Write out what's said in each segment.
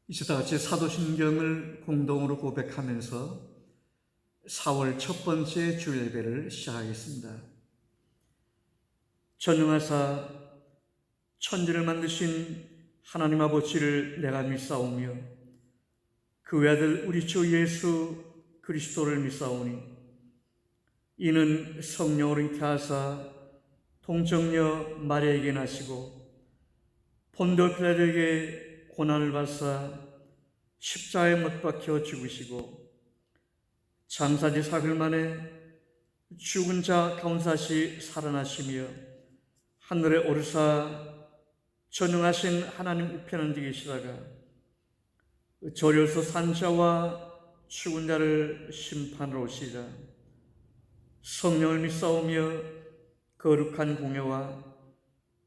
이제 다 같이 사도신경을 공동으로 고백하면서 4월 첫 번째 주 예배를 시작하겠습니다. 전능하사 천지를 만드신 하나님 아버지를 내가 믿사오며 그 외아들 우리 주 예수 그리스도를 믿사오니 이는 성령으로 잉태하사 동정녀 마리아에게 나시고 본도 빌라도에게 고난을 받사 십자가에 못 박혀 죽으시고 장사지 사흘 만에 죽은 자 가운데 다시 살아나시며 하늘에 오르사 전능하신 하나님 우편에 앉아 계시다가 저려서 산 자와 죽은 자를 심판하러 오시리라. 성령을 믿사오며 거룩한 공예와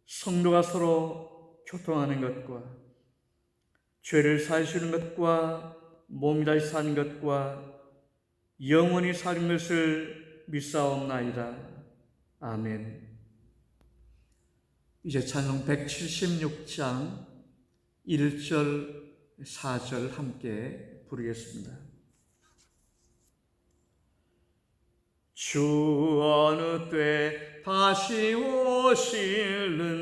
성도가 서로 교통하는 것과 죄를 사하시는 것과 몸이 다시 사는 것과 영원히 사는 것을 믿사옵나이다. 아멘. 이제 찬송 176장 1절 4절 함께 부르겠습니다. 주 어느 때 다시 오실는지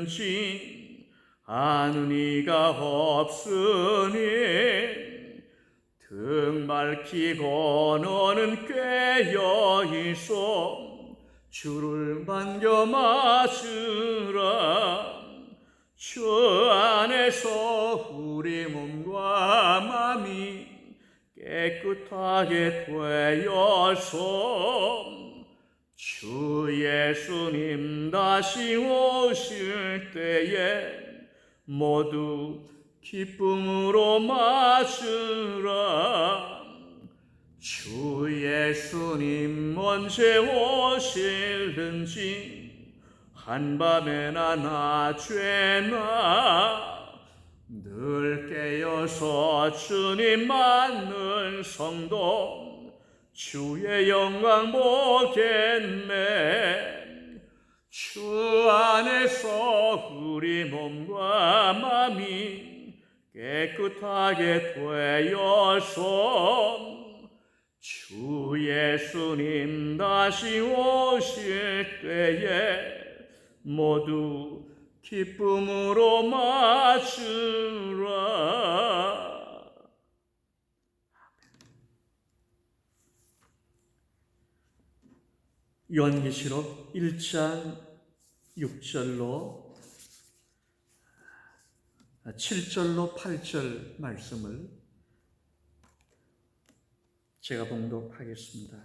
아는 이가 없으니 등 밝히고 너는 깨어있어 주를 반겨 맞으라. 주 안에서 우리 몸과 마음이 깨끗하게 되어서 주 예수님 다시 오실 때에 모두 기쁨으로 맞으라. 주 예수님 언제 오실는지 한밤에나 낮에나 늘 깨어서 주님 맞는 성도 주의 영광 보겠네. 주 안에서 우리 몸과 마음이 깨끗하게 되어서 주 예수님 다시 오실 때에 모두 기쁨으로 맞으라. 요한계시록 1장 6절로 7절로 8절 말씀을 제가 봉독하겠습니다.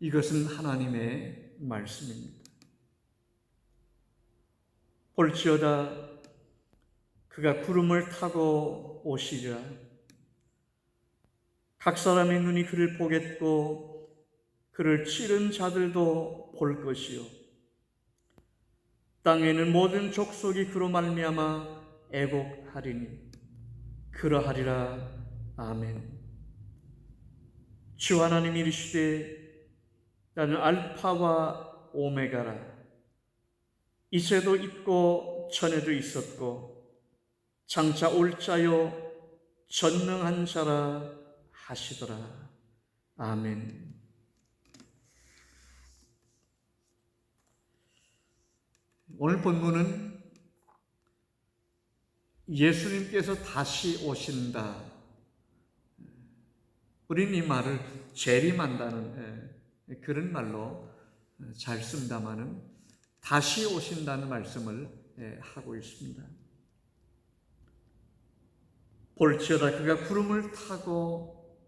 이것은 하나님의 말씀입니다. 볼지어다 그가 구름을 타고 오시리라. 각 사람의 눈이 그를 보겠고 그를 치른 자들도 볼 것이요 땅에는 모든 족속이 그로 말미암아 애곡하리니 그러하리라. 아멘. 주 하나님이 이르시되 나는 알파와 오메가라. 이제도 있고 전에도 있었고 장차 올 자요 전능한 자라 하시더라. 아멘. 오늘 본문은 예수님께서 다시 오신다. 우리는 이 말을 재림한다는 그런 말로 잘 씁니다마는 다시 오신다는 말씀을 하고 있습니다. 볼지어다 그가 구름을 타고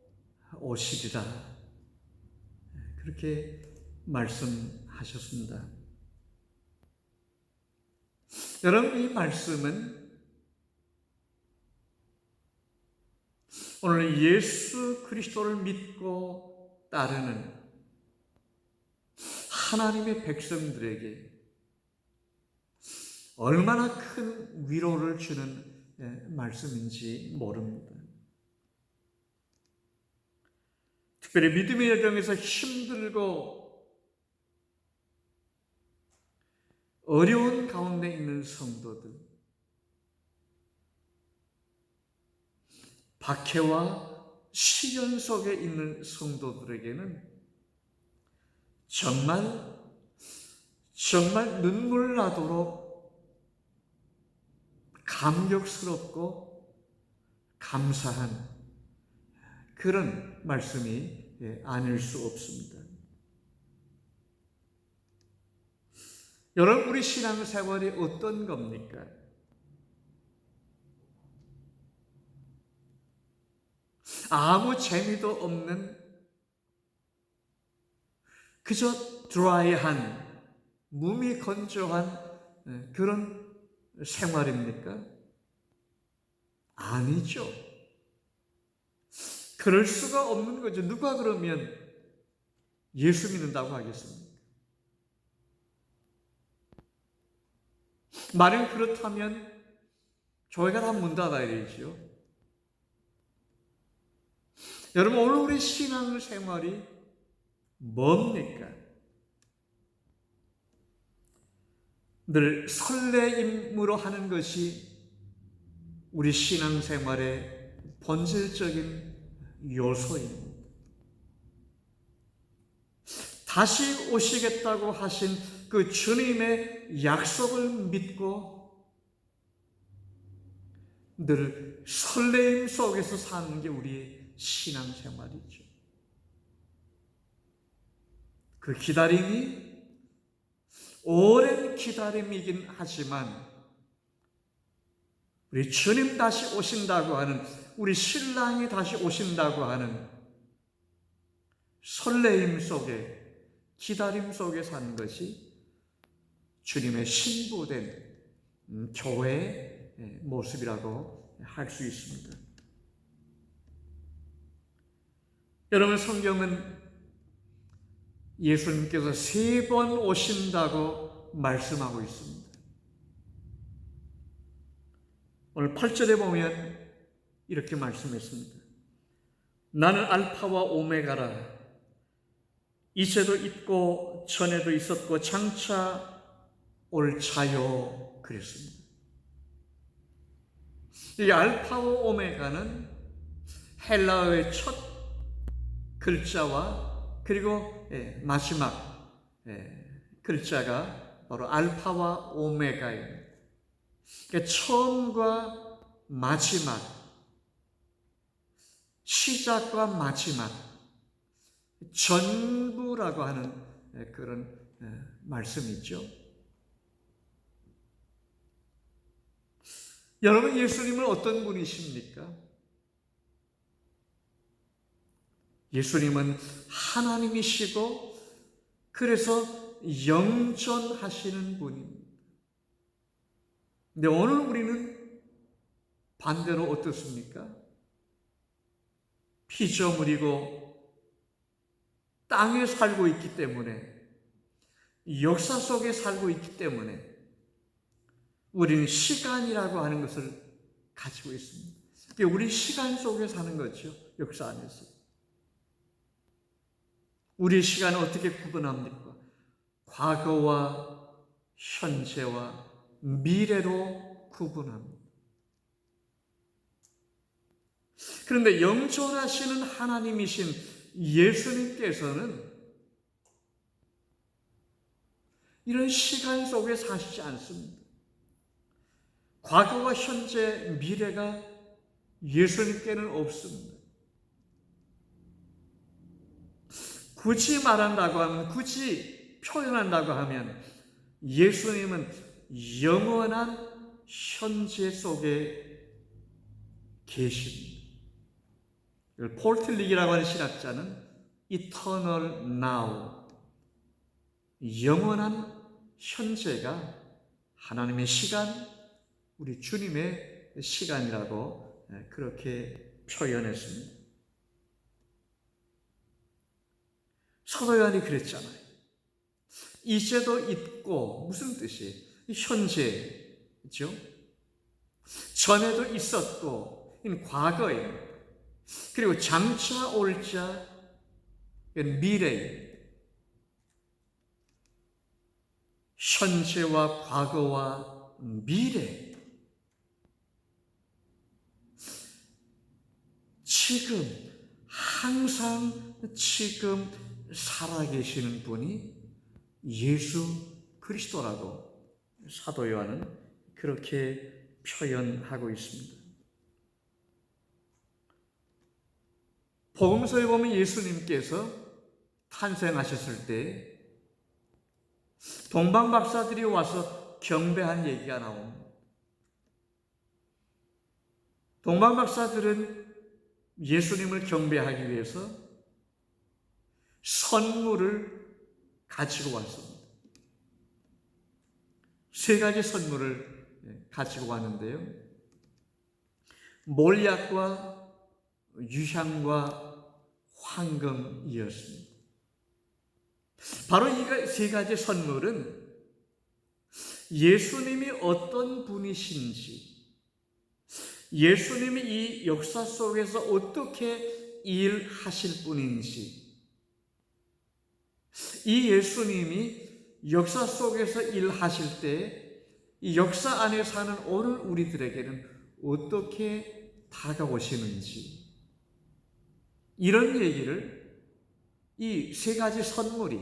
오시리라. 그렇게 말씀하셨습니다. 여러분, 이 말씀은 오늘 예수 그리스도를 믿고 따르는 하나님의 백성들에게 얼마나 큰 위로를 주는 말씀인지 모릅니다. 특별히 믿음의 여정에서 힘들고 어려운 가운데 있는 성도들, 박해와 시련 속에 있는 성도들에게는 정말 눈물 나도록 감격스럽고 감사한 그런 말씀이 아닐 수 없습니다. 여러분, 우리 신앙생활이 어떤 겁니까? 아무 재미도 없는 그저 드라이한, 몸이 건조한 그런 생활입니까? 아니죠. 그럴 수가 없는 거죠. 누가 그러면 예수 믿는다고 하겠습니까? 만약 그렇다면 교회가 다 문 닫아야 되죠. 여러분, 오늘 우리 신앙생활이 뭡니까? 늘 설레임으로 하는 것이 우리 신앙생활의 본질적인 요소입니다. 다시 오시겠다고 하신 그 주님의 약속을 믿고 늘 설레임 속에서 사는 게 우리의 신앙생활이죠. 그 기다림이 오랜 기다림이긴 하지만 우리 주님 다시 오신다고 하는, 우리 신랑이 다시 오신다고 하는 설레임 속에, 기다림 속에 사는 것이 주님의 신부된 교회의 모습이라고 할 수 있습니다. 여러분, 성경은 예수님께서 3번 오신다고 말씀하고 있습니다. 오늘 8절에 보면 이렇게 말씀했습니다. 나는 알파와 오메가라. 이제도 있고 전에도 있었고 장차 올 자요. 그랬습니다. 이 알파와 오메가는 헬라어의 첫 글자와 그리고 마지막 글자가 바로 알파와 오메가입니다. 그러니까 처음과 마지막, 시작과 마지막, 전부라고 하는 그런 말씀이죠. 여러분, 예수님은 어떤 분이십니까? 예수님은 하나님이시고 그래서 영존하시는 분입니다. 근데 오늘 우리는 반대로 어떻습니까? 피조물이고 땅에 살고 있기 때문에, 역사 속에 살고 있기 때문에 우리는 시간이라고 하는 것을 가지고 있습니다. 우리 시간 속에 사는 거죠. 역사 안에서. 우리의 시간을 어떻게 구분합니까? 과거와 현재와 미래로 구분합니다. 그런데 영존하시는 하나님이신 예수님께서는 이런 시간 속에 사시지 않습니다. 과거와 현재, 미래가 예수님께는 없습니다. 굳이 말한다고 하면, 굳이 표현한다고 하면 예수님은 영원한 현재 속에 계십니다. 폴 틸릭이라고 하는 신학자는 Eternal Now, 영원한 현재가 하나님의 시간, 우리 주님의 시간이라고 그렇게 표현했습니다. 사도 요한이 그랬잖아요. 이제도 있고, 무슨 뜻이에요? 현재죠. 전에도 있었고, 과거예요. 그리고 장차 올 자, 미래예요. 현재와 과거와 미래. 지금, 항상 지금 살아계시는 분이 예수 그리스도라고 사도 요한은 그렇게 표현하고 있습니다. 복음서에 보면 예수님께서 탄생하셨을 때 동방박사들이 와서 경배한 얘기가 나옵니다. 동방박사들은 예수님을 경배하기 위해서 선물을 가지고 왔습니다. 세 가지 선물을 가지고 왔는데요. 몰약과 유향과 황금이었습니다. 바로 이 세 가지 선물은 예수님이 어떤 분이신지, 예수님이 이 역사 속에서 어떻게 일하실 분인지, 이 예수님이 역사 속에서 일하실 때 이 역사 안에 사는 오늘 우리들에게는 어떻게 다가오시는지, 이런 얘기를 이 세 가지 선물이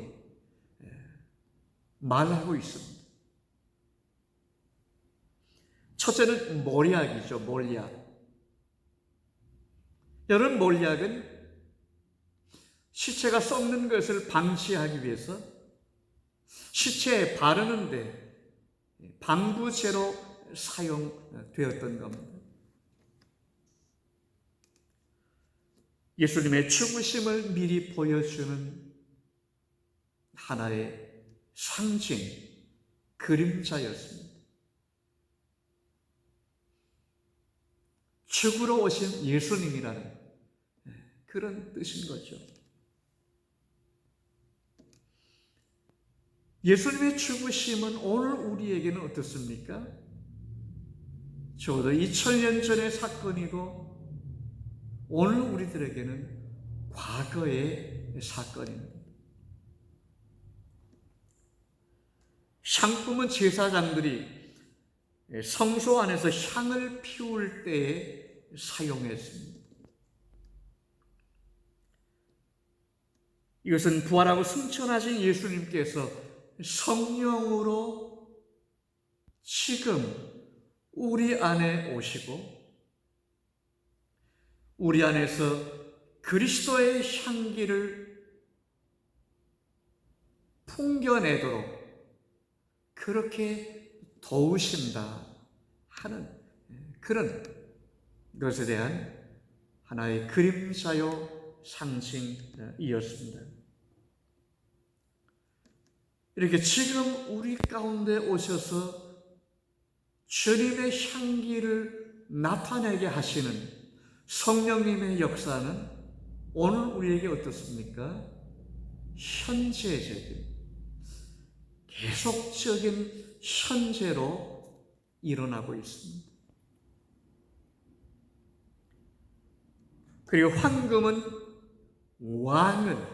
말하고 있습니다. 첫째는 몰약이죠. 몰약. 여러분, 몰약은 시체가 썩는 것을 방지하기 위해서 시체에 바르는데 방부제로 사용되었던 겁니다. 예수님의 죽으심을 미리 보여주는 하나의 상징, 그림자였습니다. 죽으러 오신 예수님이라는 그런 뜻인 거죠. 예수님의 죽으심은 오늘 우리에게는 어떻습니까? 적어도 2000년 전의 사건이고 오늘 우리들에게는 과거의 사건입니다. 향품은 제사장들이 성소 안에서 향을 피울 때에 사용했습니다. 이것은 부활하고 승천하신 예수님께서 성령으로 지금 우리 안에 오시고 우리 안에서 그리스도의 향기를 풍겨내도록 그렇게 도우신다 하는 그런 것에 대한 하나의 그림자요 상징이었습니다. 이렇게 지금 우리 가운데 오셔서 주님의 향기를 나타내게 하시는 성령님의 역사는 오늘 우리에게 어떻습니까? 현재적인, 계속적인 현재로 일어나고 있습니다. 그리고 황금은 왕은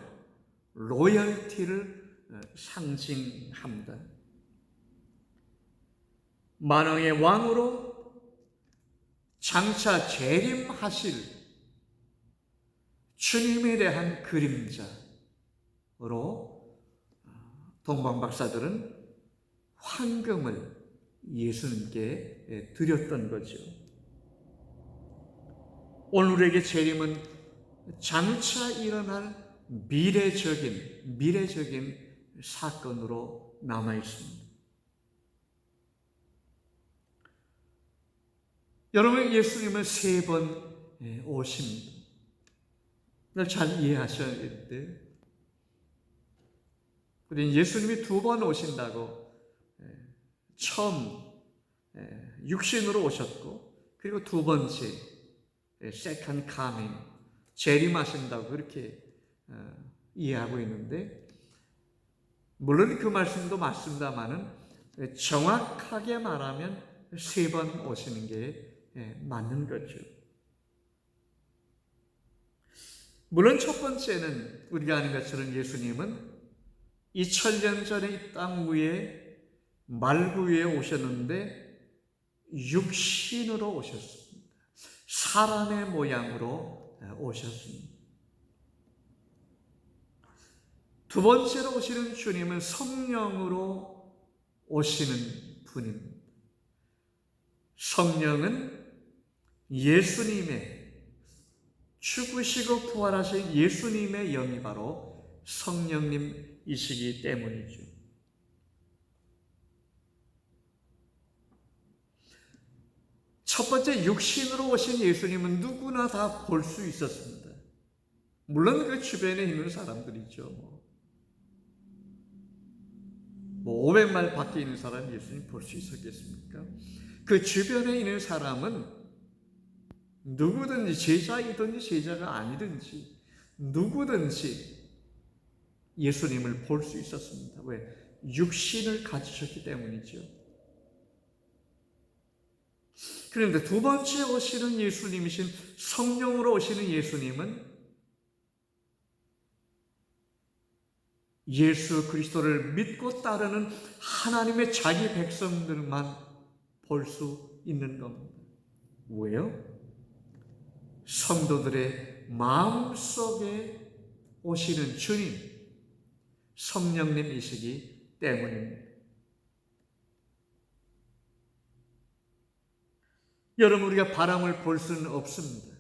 로열티를 상징합니다. 만왕의 왕으로 장차 재림하실 주님에 대한 그림자로 동방박사들은 황금을 예수님께 드렸던 거죠. 오늘 우리에게 재림은 장차 일어날 미래적인 사건으로 남아 있습니다. 여러분, 예수님은 3번 오십니다. 잘 이해하셔야 돼요. 우리는 예수님이 2번 오신다고 처음 육신으로 오셨고 그리고 2번째 second coming 재림하신다고 그렇게 이해하고 있는데, 물론 그 말씀도 맞습니다만은 정확하게 말하면 3번 오시는 게 맞는 거죠. 물론 첫 번째는 우리가 아는 것처럼 예수님은 2000년 전에 이 땅 위에 말구 위에 오셨는데 육신으로 오셨습니다. 사람의 모양으로 오셨습니다. 두 번째로 오시는 주님은 성령으로 오시는 분입니다. 성령은 예수님의 죽으시고 부활하신 예수님의 영이 바로 성령님이시기 때문이죠. 첫 번째 육신으로 오신 예수님은 누구나 다 볼 수 있었습니다. 물론 그 주변에 있는 사람들이죠. 500마일 밖에 있는 사람 예수님 볼 수 있었겠습니까? 그 주변에 있는 사람은 누구든지 제자이든지 제자가 아니든지 누구든지 예수님을 볼 수 있었습니다. 왜? 육신을 가지셨기 때문이죠. 그런데 두 번째 오시는 예수님이신 성령으로 오시는 예수님은 예수 그리스도를 믿고 따르는 하나님의 자기 백성들만 볼 수 있는 겁니다. 왜요? 성도들의 마음속에 오시는 주님, 성령님이시기 때문입니다. 여러분, 우리가 바람을 볼 수는 없습니다.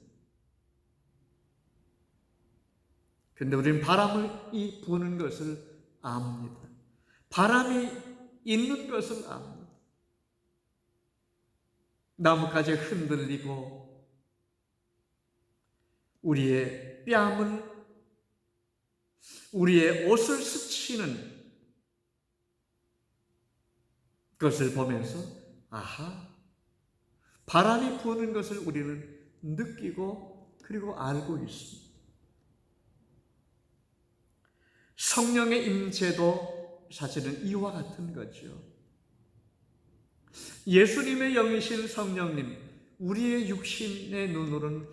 그런데 우리는 바람이 부는 것을 압니다. 바람이 있는 것을 압니다. 나뭇가지 흔들리고 우리의 뺨을, 우리의 옷을 스치는 것을 보면서 아하, 바람이 부는 것을 우리는 느끼고 그리고 알고 있습니다. 성령의 임재도 사실은 이와 같은 거죠. 예수님의 영이신 성령님, 우리의 육신의 눈으로는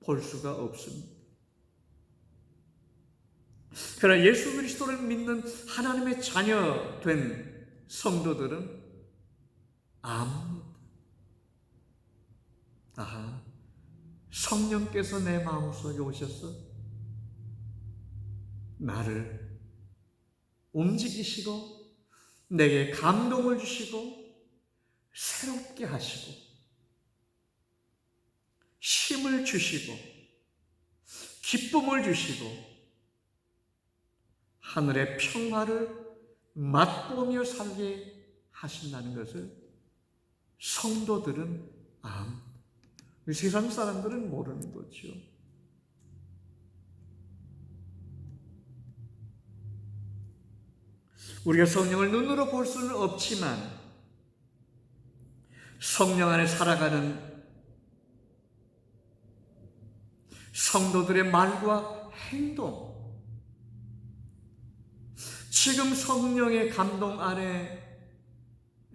볼 수가 없습니다. 그러나 예수 그리스도를 믿는 하나님의 자녀 된 성도들은 압니다. 아하, 성령께서 내 마음속에 오셔서 나를 움직이시고 내게 감동을 주시고 새롭게 하시고 힘을 주시고 기쁨을 주시고 하늘의 평화를 맛보며 살게 하신다는 것을 성도들은 압니다. 세상 사람들은 모르는 거죠. 우리가 성령을 눈으로 볼 수는 없지만 성령 안에 살아가는 성도들의 말과 행동, 지금 성령의 감동 안에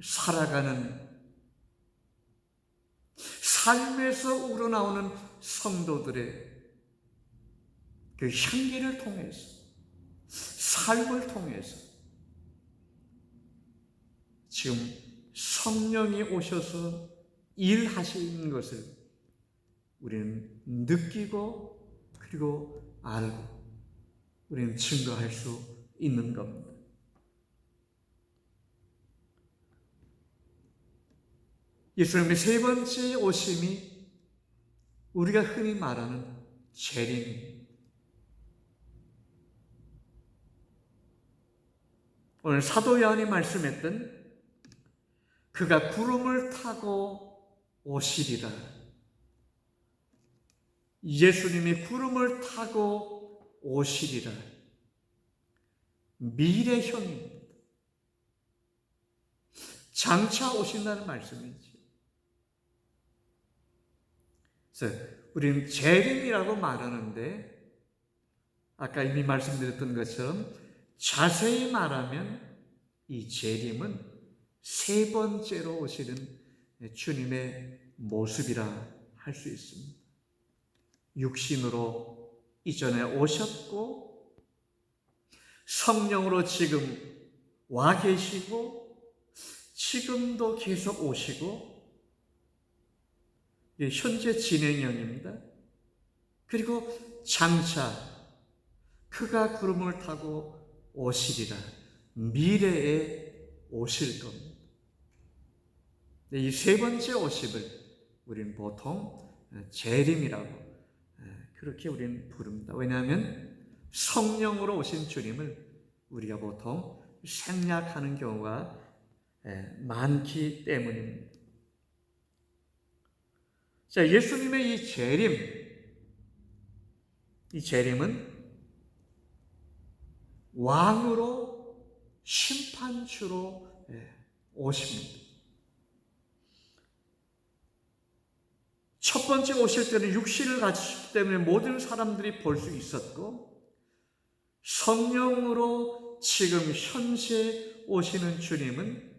살아가는 삶에서 우러나오는 성도들의 그 향기를 통해서, 삶을 통해서 지금 성령이 오셔서 일하시는 것을 우리는 느끼고 그리고 알고 우리는 증거할 수 있는 겁니다. 예수님의 세 번째 오심이 우리가 흔히 말하는 재림입니다. 오늘 사도 요한이 말씀했던 그가 구름을 타고 오시리라. 예수님이 구름을 타고 오시리라. 미래형입니다. 장차 오신다는 말씀이죠. 그래서 우리는 재림이라고 말하는데 아까 이미 말씀드렸던 것처럼 자세히 말하면 이 재림은 세 번째로 오시는 주님의 모습이라 할 수 있습니다. 육신으로 이전에 오셨고 성령으로 지금 와 계시고 지금도 계속 오시고 현재 진행형입니다. 그리고 장차 그가 구름을 타고 오시리라. 미래에 오실 겁니다. 이 세 번째 오심을 우리는 보통 재림이라고 그렇게 우리는 부릅니다. 왜냐하면 성령으로 오신 주님을 우리가 보통 생략하는 경우가 많기 때문입니다. 자, 예수님의 이 재림은 왕으로 심판주로 오십니다. 첫 번째 오실 때는 육신을 가지셨기 때문에 모든 사람들이 볼 수 있었고, 성령으로 지금 현재 오시는 주님은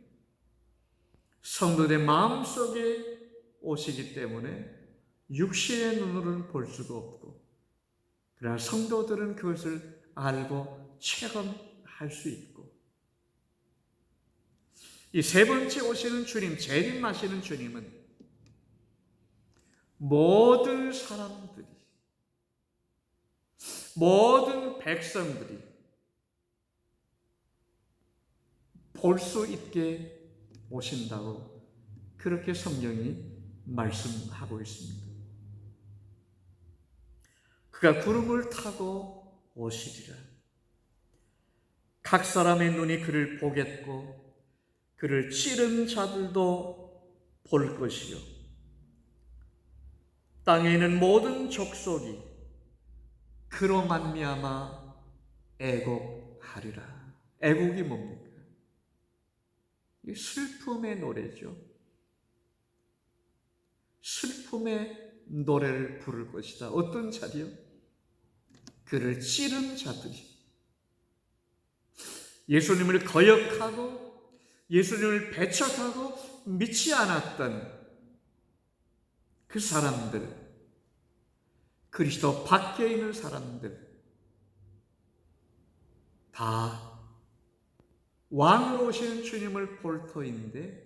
성도들의 마음속에 오시기 때문에 육신의 눈으로는 볼 수가 없고, 그러나 성도들은 그것을 알고 체험할 수 있고, 이 세 번째 오시는 주님, 재림하시는 주님은 모든 사람들이, 모든 백성들이 볼 수 있게 오신다고 그렇게 성경이 말씀하고 있습니다. 그가 구름을 타고 오시리라. 각 사람의 눈이 그를 보겠고 그를 찌른 자들도 볼 것이요 땅에 있는 모든 족속이 그로 말미암아 애곡하리라. 애곡이 뭡니까? 이 슬픔의 노래죠. 슬픔의 노래를 부를 것이다. 어떤 자리요? 그를 찌른 자들이, 예수님을 거역하고 예수님을 배척하고 믿지 않았던 그 사람들, 그리스도 밖에 있는 사람들 다 왕으로 오시는 주님을 볼 터인데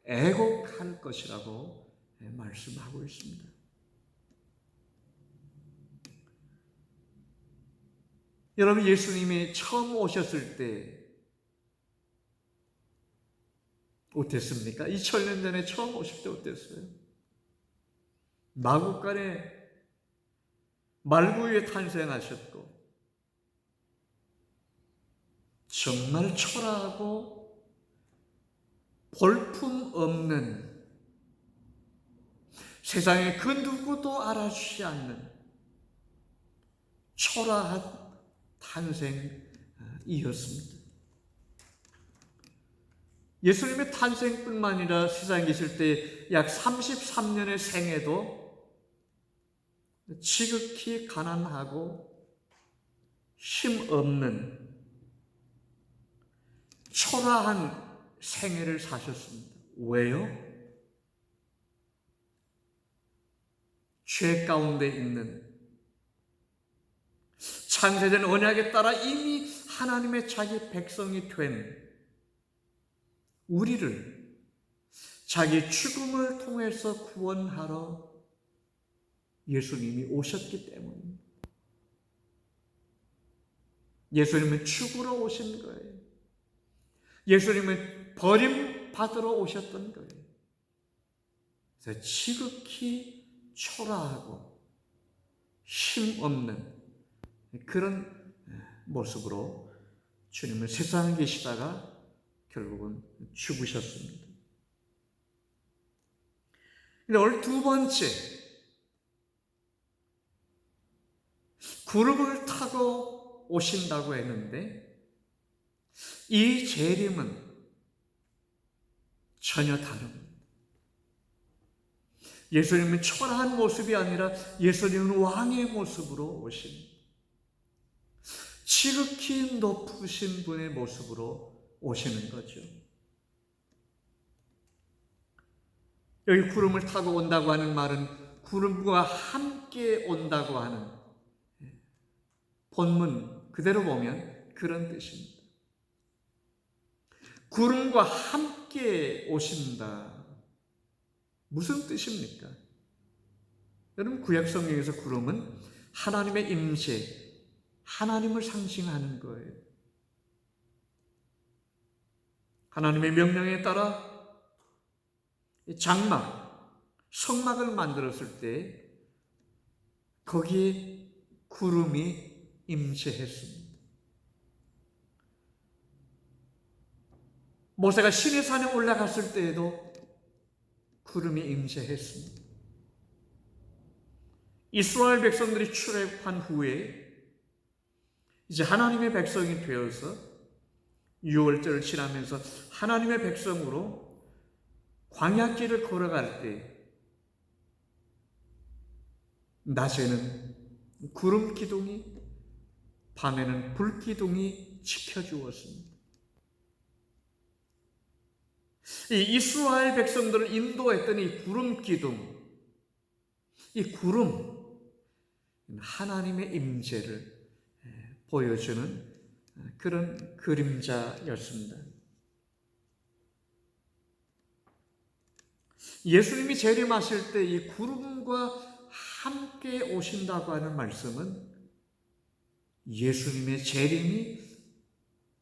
애곡할 것이라고 말씀하고 있습니다. 여러분, 예수님이 처음 오셨을 때 어땠습니까? 2000년 전에 처음 오실 때 어땠어요? 마구간에 말구 위에 탄생하셨고 정말 초라하고 볼품 없는, 세상에 그 누구도 알아주지 않는 초라한 탄생이었습니다. 예수님의 탄생뿐만 아니라 세상에 계실 때 약 33년의 생애도 지극히 가난하고 힘없는 초라한 생애를 사셨습니다. 왜요? 죄 가운데 있는, 창세전 언약에 따라 이미 하나님의 자기 백성이 된 우리를 자기 죽음을 통해서 구원하러 예수님이 오셨기 때문입니다. 예수님은 죽으러 오신 거예요. 예수님은 버림받으러 오셨던 거예요. 그래서 지극히 초라하고 힘없는 그런 모습으로 주님은 세상에 계시다가 결국은 죽으셨습니다. 오늘 두 번째, 구름을 타고 오신다고 했는데 이 재림은 전혀 다릅니다. 예수님은 초라한 모습이 아니라 예수님은 왕의 모습으로 오신, 지극히 높으신 분의 모습으로 오시는 거죠. 여기 구름을 타고 온다고 하는 말은 구름과 함께 온다고 하는, 본문 그대로 보면 그런 뜻입니다. 구름과 함께 오신다. 무슨 뜻입니까? 여러분, 구약 성경에서 구름은 하나님의 임재, 하나님을 상징하는 거예요. 하나님의 명령에 따라 장막, 성막을 만들었을 때 거기에 구름이 임재했습니다. 모세가 시내산에 올라갔을 때에도 구름이 임재했습니다. 이스라엘 백성들이 출애굽한 후에 이제 하나님의 백성이 되어서 유월절을 지나면서 하나님의 백성으로 광야길을 걸어갈 때 낮에는 구름 기둥이, 밤에는 불 기둥이 지켜주었습니다. 이 이스라엘 백성들을 인도했던 이 구름 기둥, 이 구름, 하나님의 임재를 보여주는 그런 그림자였습니다. 예수님이 재림하실 때 이 구름과 함께 오신다고 하는 말씀은 예수님의 재림이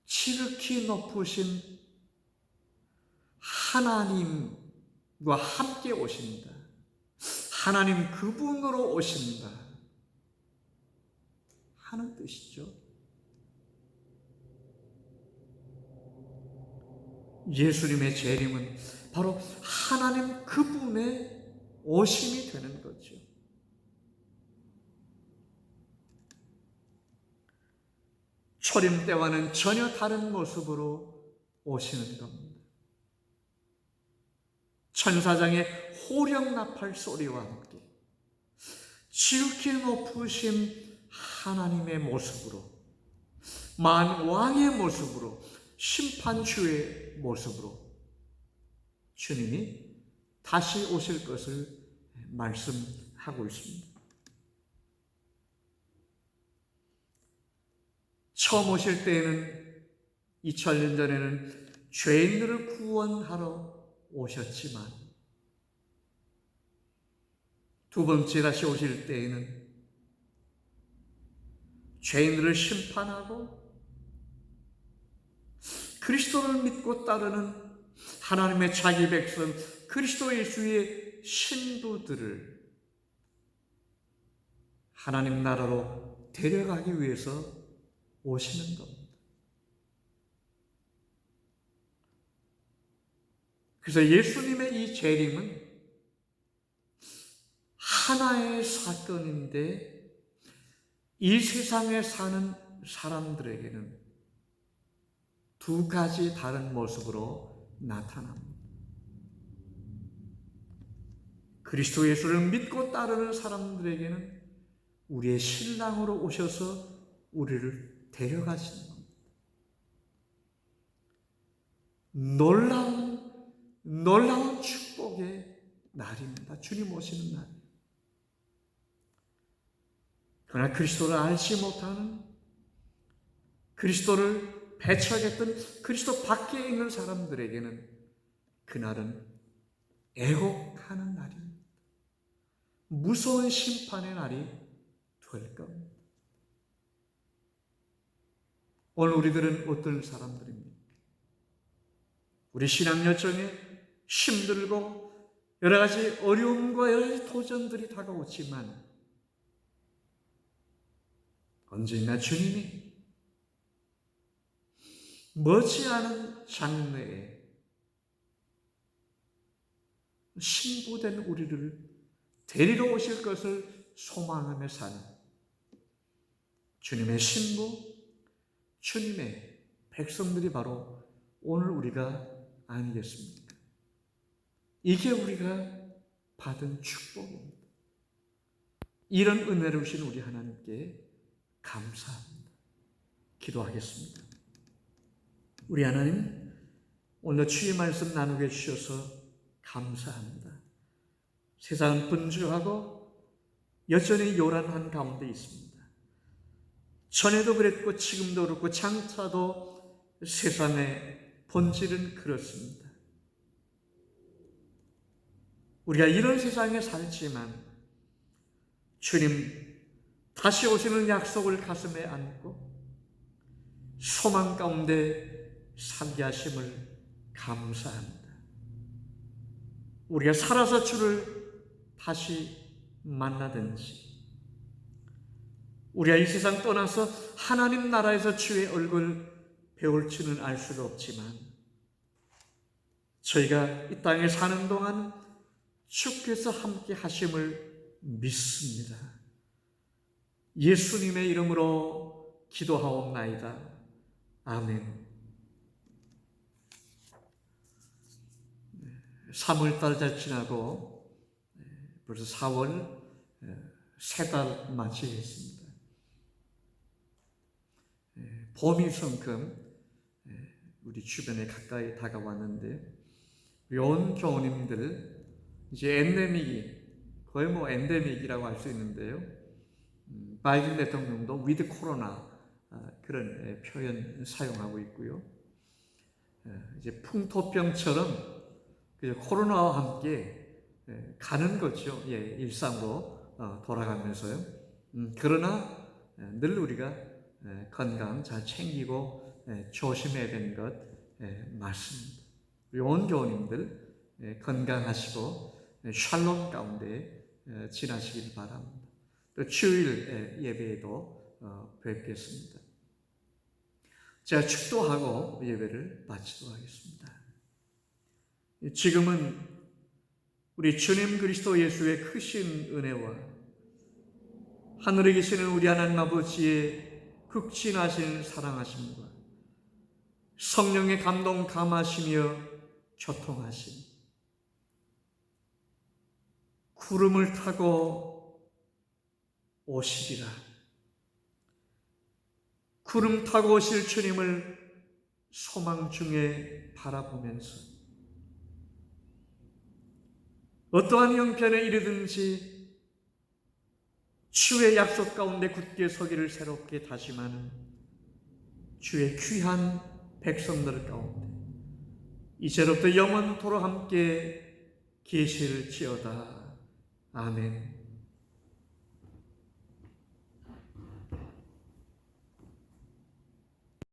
지극히 높으신 하나님과 함께 오신다. 하나님 그분으로 오신다 하는 뜻이죠. 예수님의 재림은 바로 하나님 그분의 오심이 되는 거죠. 초림 때와는 전혀 다른 모습으로 오시는 겁니다. 천사장의 호령나팔 소리와 함께 지극히 높으신 하나님의 모습으로, 만왕의 모습으로, 심판주의 모습으로 주님이 다시 오실 것을 말씀하고 있습니다. 처음 오실 때에는 2000년 전에는 죄인들을 구원하러 오셨지만 두 번째 다시 오실 때에는 죄인들을 심판하고 그리스도를 믿고 따르는 하나님의 자기 백성 그리스도 예수의 신도들을 하나님 나라로 데려가기 위해서 오시는 겁니다. 그래서 예수님의 이 재림은 하나의 사건인데 이 세상에 사는 사람들에게는 두 가지 다른 모습으로 나타납니다. 그리스도 예수를 믿고 따르는 사람들에게는 우리의 신랑으로 오셔서 우리를 데려가시는 겁니다. 놀라운 축복의 날입니다. 주님 오시는 날. 그러나 그리스도를 알지 못하는, 그리스도를 배척했던 그리스도 밖에 있는 사람들에게는 그날은 애곡하는 날입니다. 무서운 심판의 날이 될 겁니다. 오늘 우리들은 어떤 사람들입니까? 우리 신앙 여정에 힘들고 여러 가지 어려움과 여러 가지 도전들이 다가오지만 언제나 주님이 머지않은 장래에 신부된 우리를 데리러 오실 것을 소망하며 사는 주님의 신부, 주님의 백성들이 바로 오늘 우리가 아니겠습니까? 이게 우리가 받은 축복입니다. 이런 은혜를 주신 우리 하나님께 감사합니다. 기도하겠습니다. 우리 하나님, 오늘 주의 말씀 나누게 해주셔서 감사합니다. 세상은 분주하고 여전히 요란한 가운데 있습니다. 전에도 그랬고 지금도 그렇고 장차도 세상의 본질은 그렇습니다. 우리가 이런 세상에 살지만 주님, 다시 오시는 약속을 가슴에 안고 소망 가운데 살게 하심을 감사합니다. 우리가 살아서 주를 다시 만나든지, 우리가 이 세상 떠나서 하나님 나라에서 주의 얼굴 배울지는 알 수가 없지만, 저희가 이 땅에 사는 동안 주께서 함께 하심을 믿습니다. 예수님의 이름으로 기도하옵나이다. 아멘. 3월달 잘 지나고 벌써 4월 세 달 맞이했습니다. 봄이 성큼 우리 주변에 가까이 다가왔는데, 우리 온 교우님들 이제 엔데믹이 거의 엔데믹이라고 할 수 있는데요. 바이든 대통령도 위드 코로나 그런 표현 사용하고 있고요. 이제 풍토병처럼 코로나와 함께 가는 거죠. 일상으로 돌아가면서요. 그러나 늘 우리가 건강 잘 챙기고 조심해야 되는 것 맞습니다. 우리 온 교우님들 건강하시고 샬롬 가운데 지나시길 바랍니다. 또 주일 예배에도 뵙겠습니다. 제가 축도하고 예배를 마치도록 하겠습니다. 지금은 우리 주님 그리스도 예수의 크신 은혜와 하늘에 계시는 우리 하나님 아버지의 극진하신 사랑하심과 성령의 감동 감하시며 교통하심, 구름을 타고 오시리라. 구름 타고 오실 주님을 소망 중에 바라보면서 어떠한 형편에 이르든지 주의 약속 가운데 굳게 서기를 새롭게 다짐하는 주의 귀한 백성들 가운데 이제로부터 영원토록 함께 계실지어다. 아멘.